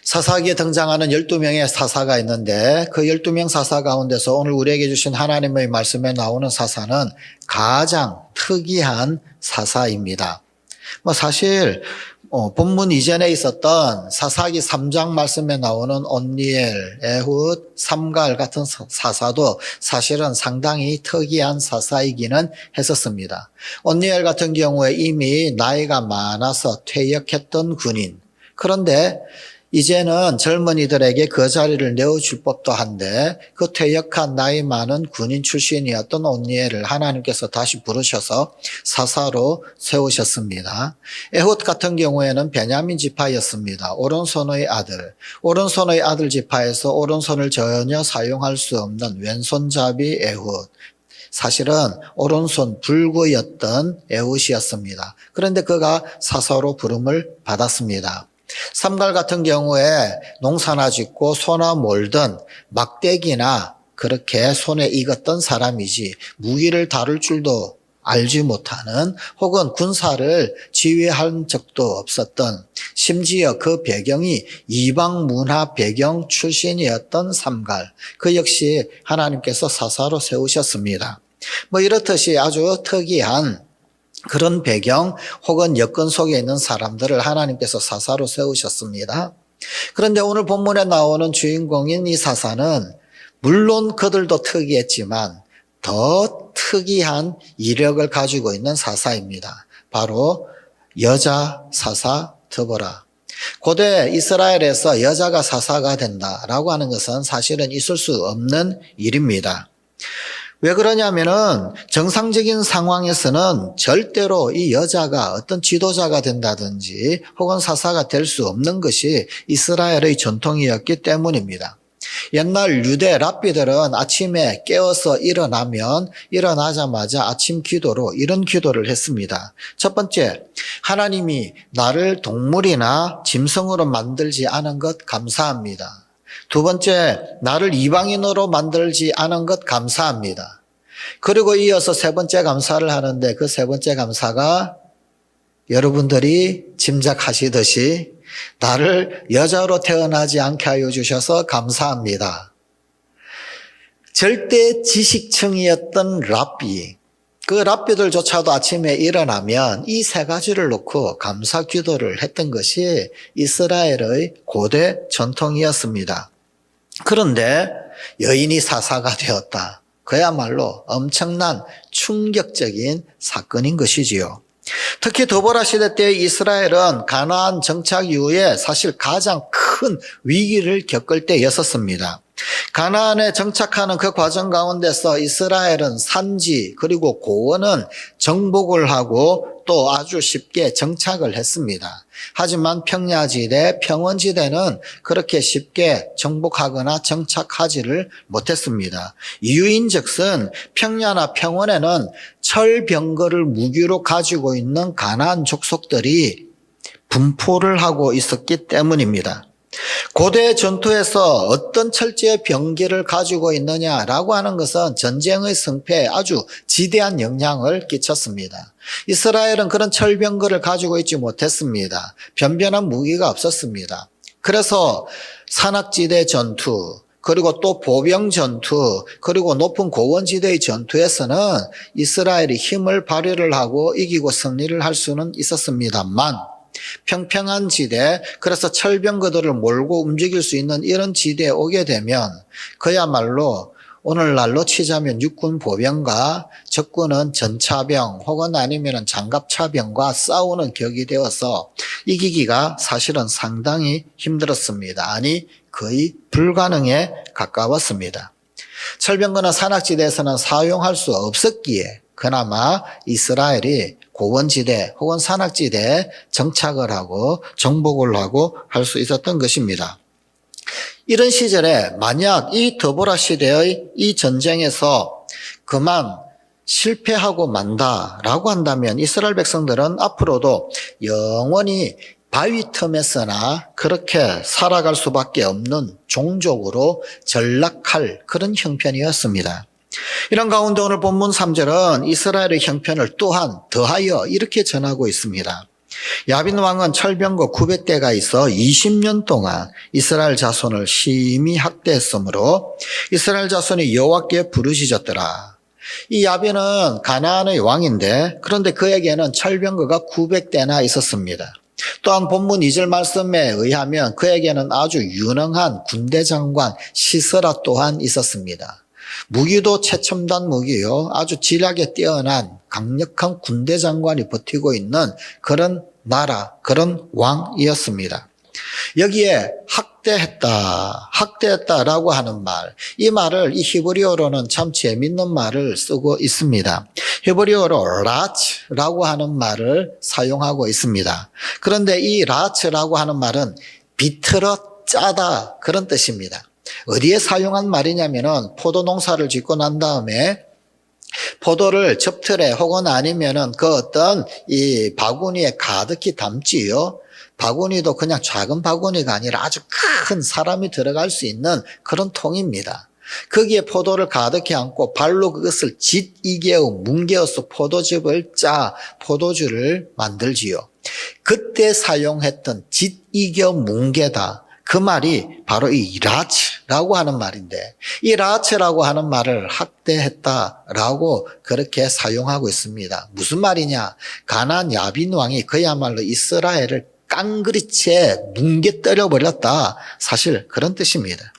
사사기에 등장하는 12명의 사사가 있는데 그 12명 사사 가운데서 오늘 우리에게 주신 하나님의 말씀에 나오는 사사는 가장 특이한 사사입니다. 사실 본문 이전에 있었던 사사기 3장 말씀에 나오는 온니엘, 에훗, 삼갈 같은 사사도 사실은 상당히 특이한 사사이기는 했었습니다. 온니엘 같은 경우에 이미 나이가 많아서 퇴역했던 군인, 그런데 이제는 젊은이들에게 그 자리를 내어줄 법도 한데 그 퇴역한 나이 많은 군인 출신이었던 온니엘을 하나님께서 다시 부르셔서 사사로 세우셨습니다. 에훗 같은 경우에는 베냐민 지파였습니다. 오른손의 아들 지파에서 오른손을 전혀 사용할 수 없는 왼손잡이 에훗. 사실은 오른손 불구였던 에훗이었습니다. 그런데 그가 사사로 부름을 받았습니다. 삼갈 같은 경우에 농사나 짓고 소나 몰든 막대기나 그렇게 손에 익었던 사람이지 무기를 다룰 줄도 알지 못하는, 혹은 군사를 지휘한 적도 없었던, 심지어 그 배경이 이방 문화 배경 출신이었던 삼갈, 그 역시 하나님께서 사사로 세우셨습니다. 이렇듯이 아주 특이한 그런 배경 혹은 여건 속에 있는 사람들을 하나님께서 사사로 세우셨습니다. 그런데 오늘 본문에 나오는 주인공인 이 사사는 물론 그들도 특이했지만 더 특이한 이력을 가지고 있는 사사입니다. 바로 여자 사사 드보라. 고대 이스라엘에서 여자가 사사가 된다라고 하는 것은 사실은 있을 수 없는 일입니다. 왜 그러냐면은 정상적인 상황에서는 절대로 이 여자가 어떤 지도자가 된다든지 혹은 사사가 될 수 없는 것이 이스라엘의 전통이었기 때문입니다. 옛날 유대 랍비들은 아침에 깨어서 일어나자마자 아침 기도로 이런 기도를 했습니다. 첫 번째, 하나님이 나를 동물이나 짐승으로 만들지 않은 것 감사합니다. 두 번째, 나를 이방인으로 만들지 않은 것 감사합니다. 그리고 이어서 세 번째 감사를 하는데 그 세 번째 감사가 여러분들이 짐작하시듯이 나를 여자로 태어나지 않게 하여 주셔서 감사합니다. 절대 지식층이었던 랍비, 그 랍비들조차도 아침에 일어나면 이 세 가지를 놓고 감사 기도를 했던 것이 이스라엘의 고대 전통이었습니다. 그런데 여인이 사사가 되었다. 그야말로 엄청난 충격적인 사건인 것이지요. 특히 드보라 시대 때 이스라엘은 가나안 정착 이후에 사실 가장 큰 위기를 겪을 때였었습니다. 가나안에 정착하는 그 과정 가운데서 이스라엘은 산지 그리고 고원은 정복을 하고 또 아주 쉽게 정착을 했습니다. 하지만 평야지대, 평원지대는 그렇게 쉽게 정복하거나 정착하지를 못했습니다. 이유인즉슨 평야나 평원에는 철병거를 무기로 가지고 있는 가나안 족속들이 분포를 하고 있었기 때문입니다. 고대 전투에서 어떤 철제 병기를 가지고 있느냐라고 하는 것은 전쟁의 승패에 아주 지대한 영향을 끼쳤습니다. 이스라엘은 그런 철병거를 가지고 있지 못했습니다. 변변한 무기가 없었습니다. 그래서 산악지대 전투, 그리고 또 보병 전투, 그리고 높은 고원지대의 전투에서는 이스라엘이 힘을 발휘를 하고 이기고 승리를 할 수는 있었습니다만 평평한 지대, 그래서 철병거들을 몰고 움직일 수 있는 이런 지대에 오게 되면 그야말로 오늘날로 치자면 육군 보병과 적군은 전차병 혹은 아니면 장갑차병과 싸우는 격이 되어서 이기기가 사실은 상당히 힘들었습니다. 아니 거의 불가능에 가까웠습니다. 철병거는 산악지대에서는 사용할 수 없었기에 그나마 이스라엘이 고원지대 혹은 산악지대에 정착을 하고 정복을 하고 할 수 있었던 것입니다. 이런 시절에 만약 이 드보라 시대의 이 전쟁에서 그만 실패하고 만다라고 한다면 이스라엘 백성들은 앞으로도 영원히 바위 틈에서나 그렇게 살아갈 수밖에 없는 종족으로 전락할 그런 형편이었습니다. 이런 가운데 오늘 본문 3절은 이스라엘의 형편을 또한 더하여 이렇게 전하고 있습니다. 야빈 왕은 철병거 900대가 있어 20년 동안 이스라엘 자손을 심히 학대했으므로 이스라엘 자손이 여호와께 부르짖었더라. 이 야빈은 가나안의 왕인데 그런데 그에게는 철병거가 900대나 있었습니다. 또한 본문 2절 말씀에 의하면 그에게는 아주 유능한 군대 장관 시스라 또한 있었습니다. 무기도 최첨단 무기요. 아주 지략에 뛰어난 강력한 군대 장관이 버티고 있는 그런 나라, 그런 왕이었습니다. 여기에 학대했다라고 하는 말, 이 말을 이 히브리어로는 참 재밌는 말을 쓰고 있습니다. 히브리어로 라츠라고 하는 말을 사용하고 있습니다. 그런데 이 라츠라고 하는 말은 비틀어 짜다 그런 뜻입니다. 어디에 사용한 말이냐면은 포도 농사를 짓고 난 다음에 포도를 접틀에 혹은 아니면은 그 어떤 이 바구니에 가득히 담지요. 바구니도 그냥 작은 바구니가 아니라 아주 큰 사람이 들어갈 수 있는 그런 통입니다. 거기에 포도를 가득히 안고 발로 그것을 짓이개어 뭉개어서 포도즙을 짜 포도주를 만들지요. 그때 사용했던 짓이겨 뭉개다. 그 말이 바로 이 라츠라고 하는 말인데 이 라츠라고 하는 말을 학대했다라고 그렇게 사용하고 있습니다. 무슨 말이냐? 가나안 야빈 왕이 그야말로 이스라엘을 깡그리째 뭉개 때려버렸다. 사실 그런 뜻입니다.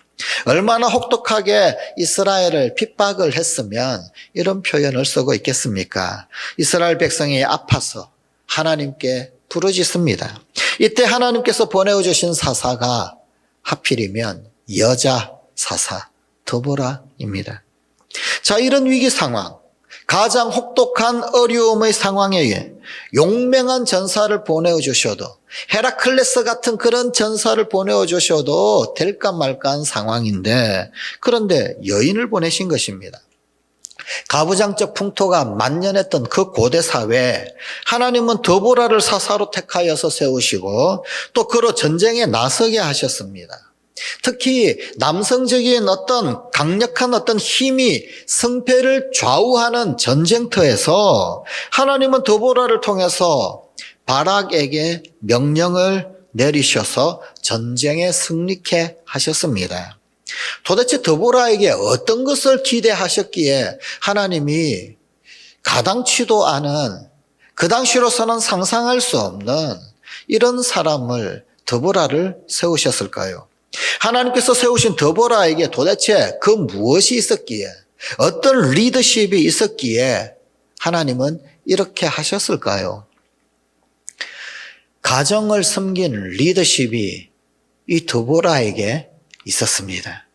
얼마나 혹독하게 이스라엘을 핍박을 했으면 이런 표현을 쓰고 있겠습니까? 이스라엘 백성이 아파서 하나님께 부르짖습니다. 이때 하나님께서 보내주신 사사가 하필이면 여자 사사 드보라입니다. 자, 이런 위기 상황, 가장 혹독한 어려움의 상황에 용맹한 전사를 보내주셔도 헤라클레스 같은 그런 전사를 보내주셔도 될까 말까한 상황인데 그런데 여인을 보내신 것입니다. 가부장적 풍토가 만연했던 그 고대 사회에 하나님은 드보라를 사사로 택하여서 세우시고 또 그로 전쟁에 나서게 하셨습니다. 특히 남성적인 어떤 강력한 어떤 힘이 승패를 좌우하는 전쟁터에서 하나님은 드보라를 통해서 바락에게 명령을 내리셔서 전쟁에 승리케 하셨습니다. 도대체 드보라에게 어떤 것을 기대하셨기에 하나님이 가당치도 않은 그 당시로서는 상상할 수 없는 이런 사람을 드보라를 세우셨을까요? 하나님께서 세우신 드보라에게 도대체 그 무엇이 있었기에 어떤 리더십이 있었기에 하나님은 이렇게 하셨을까요? 가정을 섬긴 리더십이 이 드보라에게 있었습니다.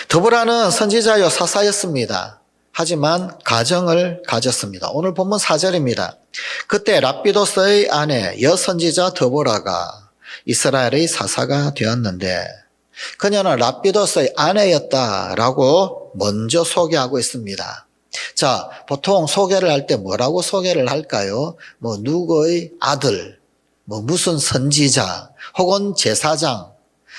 드보라는 선지자요 사사였습니다. 하지만 가정을 가졌습니다. 오늘 본문 4절입니다. 그때 랍비도스의 아내 여선지자 드보라가 이스라엘의 사사가 되었는데 그녀는 랍비도스의 아내였다라고 먼저 소개하고 있습니다. 자, 보통 소개를 할 때 뭐라고 소개를 할까요? 누구의 아들, 무슨 선지자, 혹은 제사장,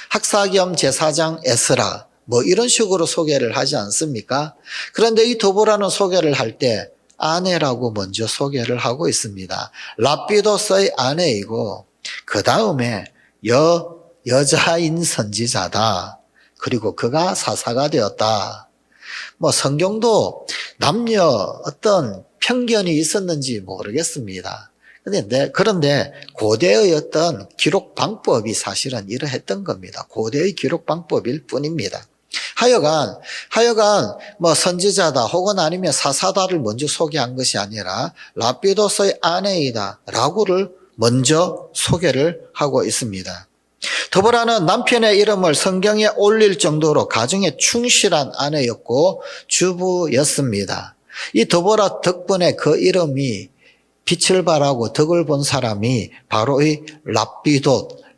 학사 겸 제사장 에스라, 이런 식으로 소개를 하지 않습니까? 그런데 이 드보라는 소개를 할 때 아내라고 먼저 소개를 하고 있습니다. 랍비도스의 아내이고 그 다음에 여자인 선지자다. 그리고 그가 사사가 되었다. 성경도 남녀 어떤 편견이 있었는지 모르겠습니다. 그런데 고대의 어떤 기록 방법이 사실은 이러했던 겁니다. 고대의 기록 방법일 뿐입니다. 하여간 선지자다 혹은 아니면 사사다를 먼저 소개한 것이 아니라 랍비도스의 아내이다 라고를 먼저 소개를 하고 있습니다. 드보라는 남편의 이름을 성경에 올릴 정도로 가정에 충실한 아내였고 주부였습니다. 이 드보라 덕분에 그 이름이 빛을 발하고 덕을 본 사람이 바로 이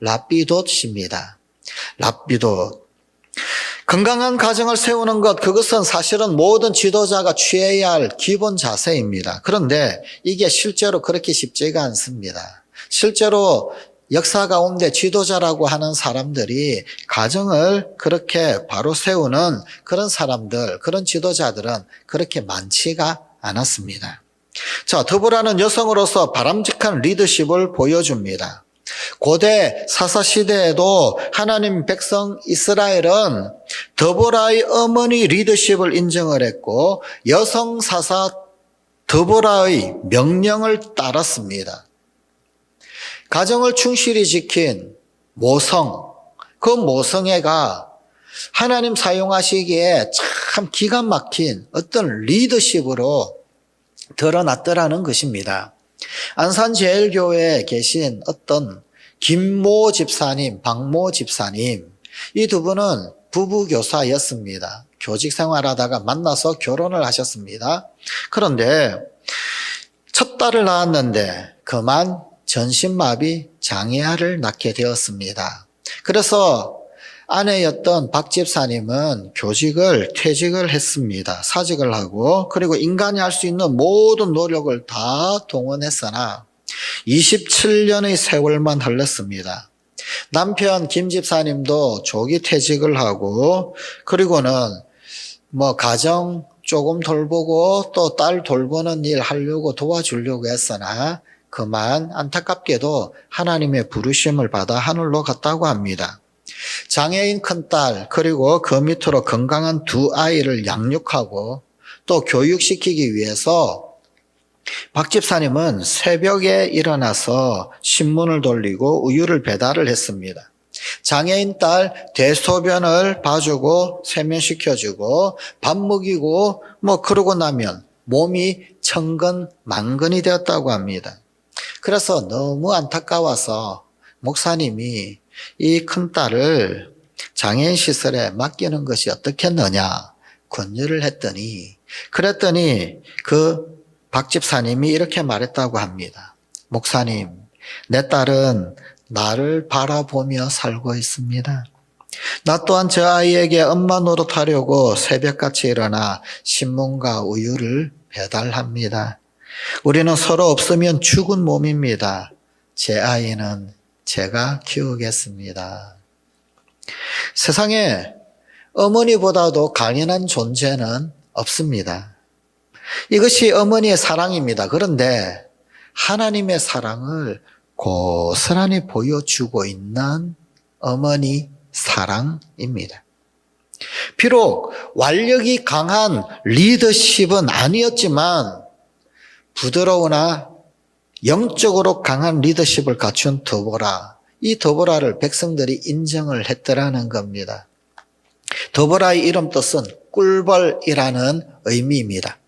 랍비돗입니다. 랍비돗. 건강한 가정을 세우는 것, 그것은 사실은 모든 지도자가 취해야 할 기본 자세입니다. 그런데 이게 실제로 그렇게 쉽지가 않습니다. 실제로 역사 가운데 지도자라고 하는 사람들이 가정을 그렇게 바로 세우는 그런 사람들, 그런 지도자들은 그렇게 많지가 않았습니다. 자, 드보라는 여성으로서 바람직한 리더십을 보여줍니다. 고대 사사시대에도 하나님 백성 이스라엘은 드보라의 어머니 리더십을 인정을 했고 여성 사사 드보라의 명령을 따랐습니다. 가정을 충실히 지킨 모성, 그 모성애가 하나님 사용하시기에 참 기가 막힌 어떤 리더십으로 드러났더라는 것입니다. 안산제일교회에 계신 어떤 김모 집사님, 박모 집사님, 이 두 분은 부부교사였습니다. 교직 생활하다가 만나서 결혼을 하셨습니다. 그런데 첫 딸을 낳았는데 그만 전신마비 장애아를 낳게 되었습니다. 그래서 아내였던 박 집사님은 퇴직을 했습니다. 사직을 하고, 그리고 인간이 할 수 있는 모든 노력을 다 동원했으나 27년의 세월만 흘렀습니다. 남편 김 집사님도 조기 퇴직을 하고, 그리고는 가정 조금 돌보고 또 딸 돌보는 일 하려고 도와주려고 했으나 그만 안타깝게도 하나님의 부르심을 받아 하늘로 갔다고 합니다. 장애인 큰딸, 그리고 그 밑으로 건강한 두 아이를 양육하고 또 교육시키기 위해서 박 집사님은 새벽에 일어나서 신문을 돌리고 우유를 배달을 했습니다. 장애인 딸 대소변을 봐주고 세면시켜주고 밥 먹이고 그러고 나면 몸이 천근만근이 되었다고 합니다. 그래서 너무 안타까워서 목사님이 이 큰딸을 장애인 시설에 맡기는 것이 어떻겠느냐 권유를 했더니, 그랬더니 그 박 집사님이 이렇게 말했다고 합니다. 목사님, 내 딸은 나를 바라보며 살고 있습니다. 나 또한 저 아이에게 엄마 노릇하려고 새벽같이 일어나 신문과 우유를 배달합니다. 우리는 서로 없으면 죽은 몸입니다. 제 아이는 제가 키우겠습니다. 세상에 어머니보다도 강인한 존재는 없습니다. 이것이 어머니의 사랑입니다. 그런데 하나님의 사랑을 고스란히 보여주고 있는 어머니 사랑입니다. 비록 완력이 강한 리더십은 아니었지만 부드러우나 영적으로 강한 리더십을 갖춘 드보라, 이 드보라를 백성들이 인정을 했더라는 겁니다. 드보라의 이름 뜻은 꿀벌이라는 의미입니다.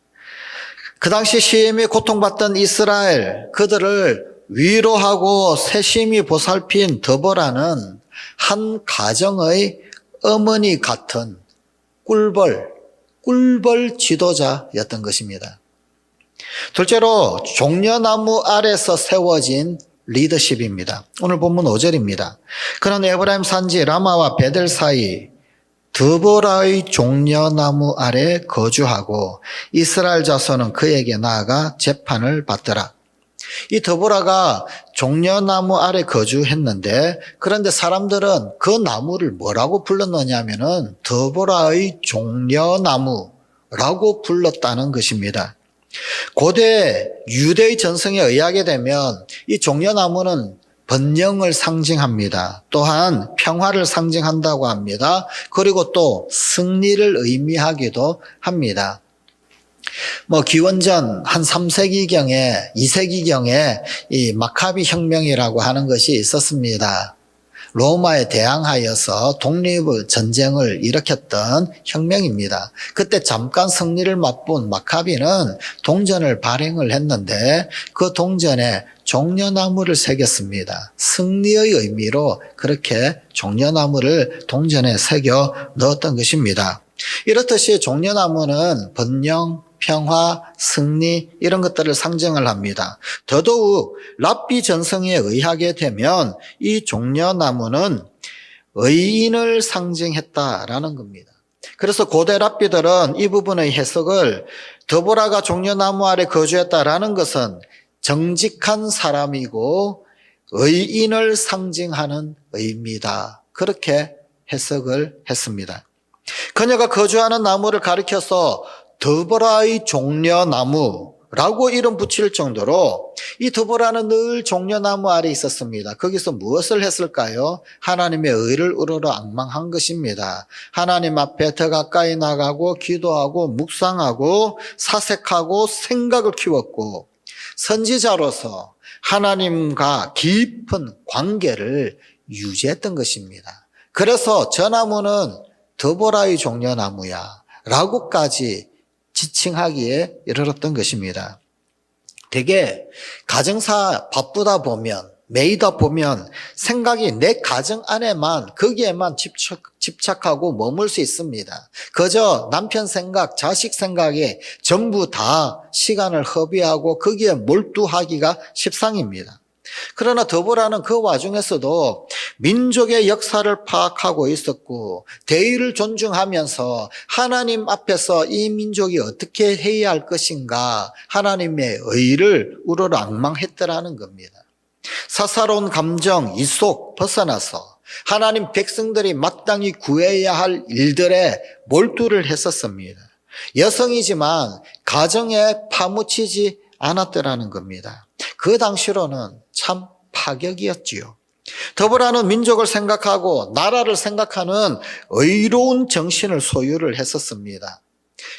그 당시 시험에 고통받던 이스라엘, 그들을 위로하고 세심히 보살핀 드보라는 한 가정의 어머니 같은 꿀벌 지도자였던 것입니다. 둘째로 종려나무 아래서 세워진 리더십입니다. 오늘 본문 5절입니다. 그는 에브라임 산지 라마와 베델 사이 드보라의 종려나무 아래 거주하고 이스라엘 자손은 그에게 나아가 재판을 받더라. 이 드보라가 종려나무 아래 거주했는데, 그런데 사람들은 그 나무를 뭐라고 불렀느냐 하면은 드보라의 종려나무라고 불렀다는 것입니다. 고대 유대의 전성에 의하게 되면 이 종려나무는 번영을 상징합니다. 또한 평화를 상징한다고 합니다. 그리고 또 승리를 의미하기도 합니다. 기원전 한 3세기경에 2세기경에 이 마카비 혁명이라고 하는 것이 있었습니다. 로마에 대항하여서 독립 전쟁을 일으켰던 혁명입니다. 그때 잠깐 승리를 맛본 마카비는 동전을 발행을 했는데 그 동전에 종려나무를 새겼습니다. 승리의 의미로 그렇게 종려나무를 동전에 새겨 넣었던 것입니다. 이렇듯이 종려나무는 번영, 평화, 승리 이런 것들을 상징을 합니다. 더더욱 랍비 전성에 의하게 되면 이 종려나무는 의인을 상징했다라는 겁니다. 그래서 고대 랍비들은 이 부분의 해석을 드보라가 종려나무 아래 거주했다라는 것은 정직한 사람이고 의인을 상징하는 의미다, 그렇게 해석을 했습니다. 그녀가 거주하는 나무를 가리켜서 드보라의 종려나무라고 라고 이름 붙일 정도로 이 드보라는 늘 종려나무 아래 있었습니다. 거기서 무엇을 했을까요? 하나님의 의를 우러러 앙망한 것입니다. 하나님 앞에 더 가까이 나가고 기도하고 묵상하고 사색하고 생각을 키웠고 선지자로서 하나님과 깊은 관계를 유지했던 것입니다. 그래서 저 나무는 드보라의 종려나무야 라고까지 지칭하기에 이르렀던 것입니다. 되게 가정사 바쁘다 보면 매이다 보면 생각이 내 가정 안에만 거기에만 집착하고 머물 수 있습니다. 그저 남편 생각, 자식 생각에 전부 다 시간을 허비하고 거기에 몰두하기가 십상입니다. 그러나 드보라는 그 와중에서도 민족의 역사를 파악하고 있었고 대의를 존중하면서 하나님 앞에서 이 민족이 어떻게 해야 할 것인가 하나님의 의를 우러러 앙망했더라는 겁니다. 사사로운 감정, 이속 벗어나서 하나님 백성들이 마땅히 구해야 할 일들에 몰두를 했었습니다. 여성이지만 가정에 파묻히지 않았더라는 겁니다. 그 당시로는 참 파격이었지요. 드보라는 민족을 생각하고 나라를 생각하는 의로운 정신을 소유를 했었습니다.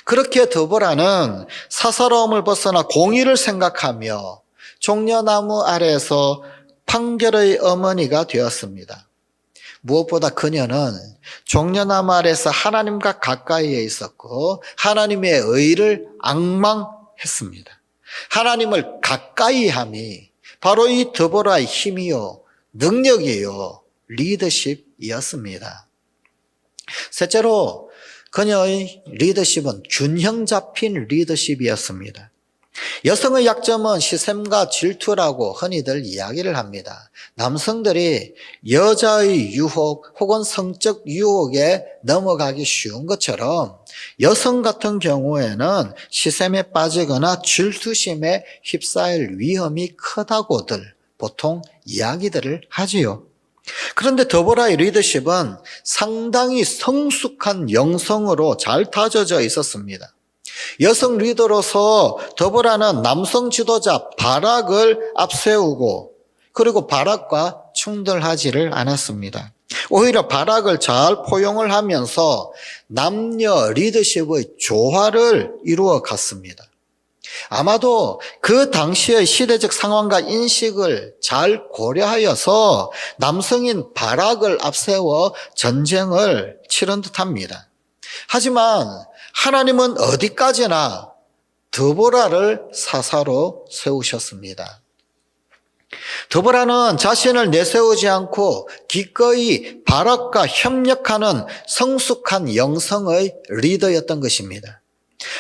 그렇게 드보라는 사사로움을 벗어나 공의를 생각하며 종려나무 아래에서 판결의 어머니가 되었습니다. 무엇보다 그녀는 종려나무 아래에서 하나님과 가까이에 있었고 하나님의 의를 앙망했습니다. 하나님을 가까이 함이 바로 이 드보라의 힘이요, 능력이요, 리더십이었습니다. 셋째로 그녀의 리더십은 균형 잡힌 리더십이었습니다. 여성의 약점은 시샘과 질투라고 흔히들 이야기를 합니다. 남성들이 여자의 유혹 혹은 성적 유혹에 넘어가기 쉬운 것처럼 여성 같은 경우에는 시샘에 빠지거나 질투심에 휩싸일 위험이 크다고들 보통 이야기들을 하지요. 그런데 드보라의 리더십은 상당히 성숙한 영성으로 잘 다져져 있었습니다. 여성 리더로서 드보라는 남성 지도자 바락을 앞세우고 그리고 바락과 충돌하지를 않았습니다. 오히려 바락을 잘 포용을 하면서 남녀 리더십의 조화를 이루어 갔습니다. 아마도 그 당시의 시대적 상황과 인식을 잘 고려하여서 남성인 바락을 앞세워 전쟁을 치른 듯합니다. 하지만 하나님은 어디까지나 드보라를 사사로 세우셨습니다. 드보라는 자신을 내세우지 않고 기꺼이 바락과 협력하는 성숙한 영성의 리더였던 것입니다.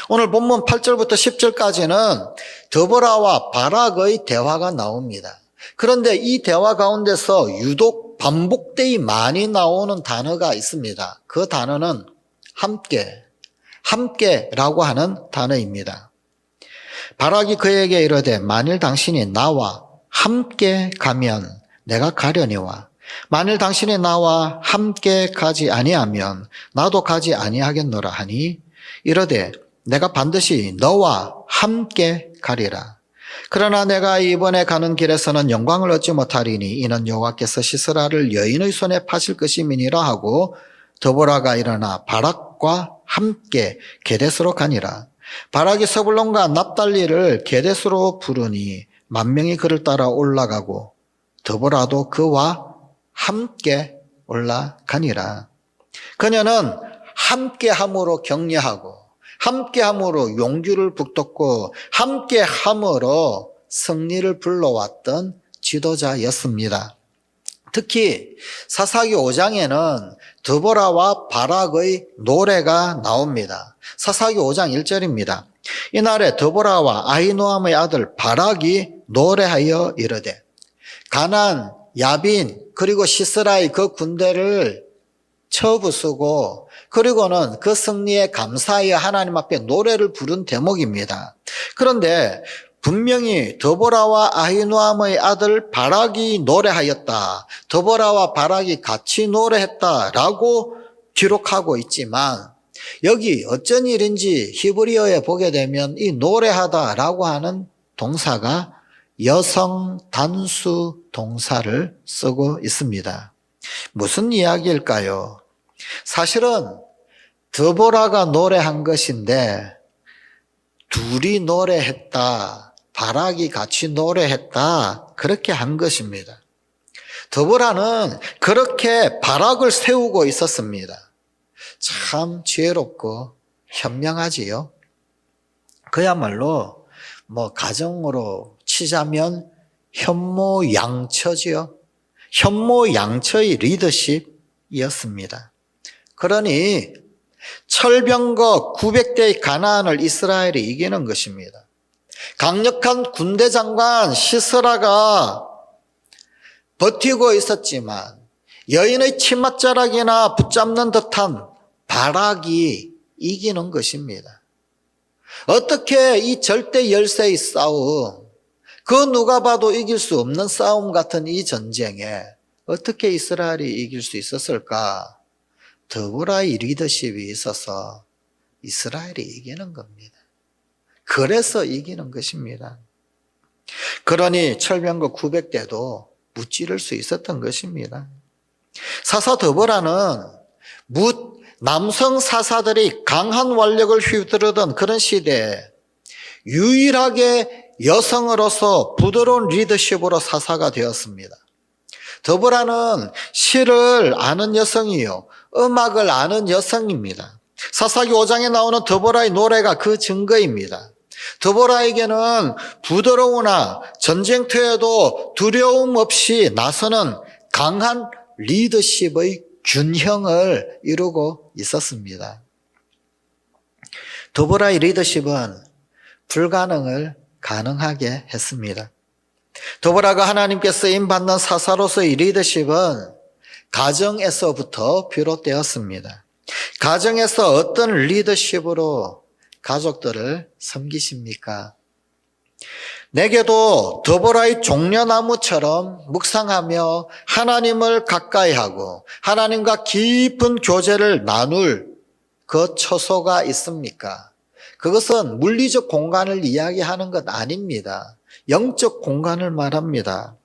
오늘 본문 8절부터 10절까지는 드보라와 바락의 대화가 나옵니다. 그런데 이 대화 가운데서 유독 반복되이 많이 나오는 단어가 있습니다. 그 단어는 함께라고 하는 단어입니다. 바락이 그에게 이르되 만일 당신이 나와 함께 가면 내가 가려니와 만일 당신이 나와 함께 가지 아니하면 나도 가지 아니하겠노라 하니 이르되 내가 반드시 너와 함께 가리라. 그러나 내가 이번에 가는 길에서는 영광을 얻지 못하리니 이는 여호와께서 시스라를 여인의 손에 파실 것임이니라 하고 드보라가 일어나 바락과 함께 게데스로 가니라. 바락이 서불론과 납달리를 게데스로 부르니 10,000명이 그를 따라 올라가고 드보라도 그와 함께 올라가니라. 그녀는 함께함으로 격려하고 함께함으로 용기를 북돋고 함께함으로 승리를 불러왔던 지도자였습니다. 특히 사사기 5장에는 드보라와 바락의 노래가 나옵니다. 사사기 5장 1절입니다. 이날에 드보라와 아히노함의 아들 바락이 노래하여 이르되 가난, 야빈 그리고 시스라의 그 군대를 쳐부수고 그리고는 그 승리에 감사하여 하나님 앞에 노래를 부른 대목입니다. 그런데 분명히 드보라와 아히노함의 아들 바락이 노래하였다. 드보라와 바락이 같이 노래했다라고 기록하고 있지만 여기 어쩐 일인지 히브리어에 보게 되면 이 노래하다라고 하는 동사가 여성 단수 동사를 쓰고 있습니다. 무슨 이야기일까요? 사실은 드보라가 노래한 것인데 둘이 노래했다, 바락이 같이 노래했다, 그렇게 한 것입니다. 드보라는 그렇게 바락을 세우고 있었습니다. 참 지혜롭고 현명하지요. 그야말로 가정으로 치자면 현모양처지요. 현모양처의 리더십이었습니다. 그러니 철병거 900대의 가나안을 이스라엘이 이기는 것입니다. 강력한 군대 장관 시스라가 버티고 있었지만 여인의 치맛자락이나 붙잡는 듯한 바락이 이기는 것입니다. 어떻게 이 절대 열세의 싸움, 그 누가 봐도 이길 수 없는 싸움 같은 이 전쟁에 어떻게 이스라엘이 이길 수 있었을까? 드보라의 리더십이 있어서 이스라엘이 이기는 겁니다. 그래서 이기는 것입니다. 그러니 철병거 900대도 무찌를 수 있었던 것입니다. 사사 드보라는 남성 사사들이 강한 완력을 휘두르던 그런 시대에 유일하게 여성으로서 부드러운 리더십으로 사사가 되었습니다. 드보라는 시를 아는 여성이요, 음악을 아는 여성입니다. 사사기 5장에 나오는 드보라의 노래가 그 증거입니다. 드보라에게는 부드러우나 전쟁터에도 두려움 없이 나서는 강한 리더십의 균형을 이루고 있었습니다. 드보라의 리더십은 불가능을 가능하게 했습니다. 드보라가 하나님께 쓰임받는 사사로서의 리더십은 가정에서부터 비롯되었습니다. 가정에서 어떤 리더십으로 가족들을 섬기십니까? 내게도 드보라의 종려나무처럼 묵상하며 하나님을 가까이하고 하나님과 깊은 교제를 나눌 그 처소가 있습니까? 그것은 물리적 공간을 이야기하는 것 아닙니다. 영적 공간을 말합니다.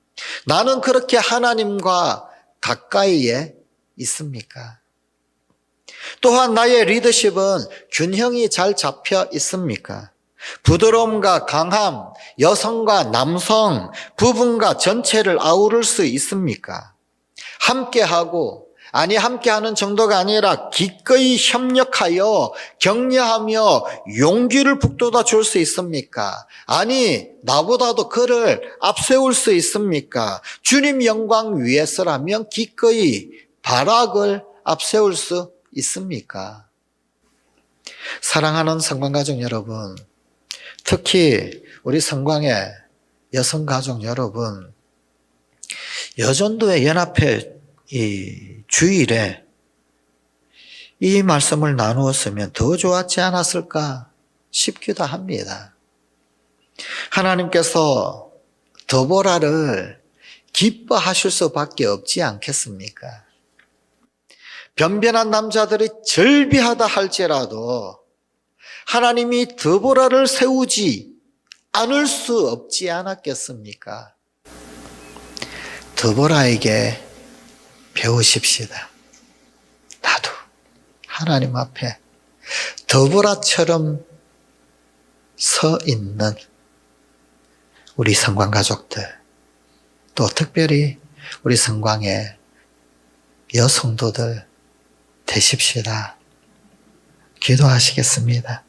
나는 그렇게 하나님과 가까이에 있습니까? 또한 나의 리더십은 균형이 잘 잡혀 있습니까? 부드러움과 강함, 여성과 남성, 부분과 전체를 아우를 수 있습니까? 함께하고, 함께하는 정도가 아니라 기꺼이 협력하여 격려하며 용기를 북돋아 줄 수 있습니까? 나보다도 그를 앞세울 수 있습니까? 주님 영광 위해서라면 기꺼이 바락을 앞세울 수 있습니까? 사랑하는 성광가족 여러분, 특히 우리 성광의 여성가족 여러분, 여전도의 연합회 이 주일에 이 말씀을 나누었으면 더 좋았지 않았을까 싶기도 합니다. 하나님께서 드보라를 기뻐하실 수밖에 없지 않겠습니까? 변변한 남자들이 절비하다 할지라도 하나님이 드보라를 세우지 않을 수 없지 않았겠습니까? 드보라에게 배우십시다. 나도 하나님 앞에 드보라처럼 서 있는 우리 성광가족들, 또 특별히 우리 성광의 여성도들 되십시다. 기도하시겠습니다.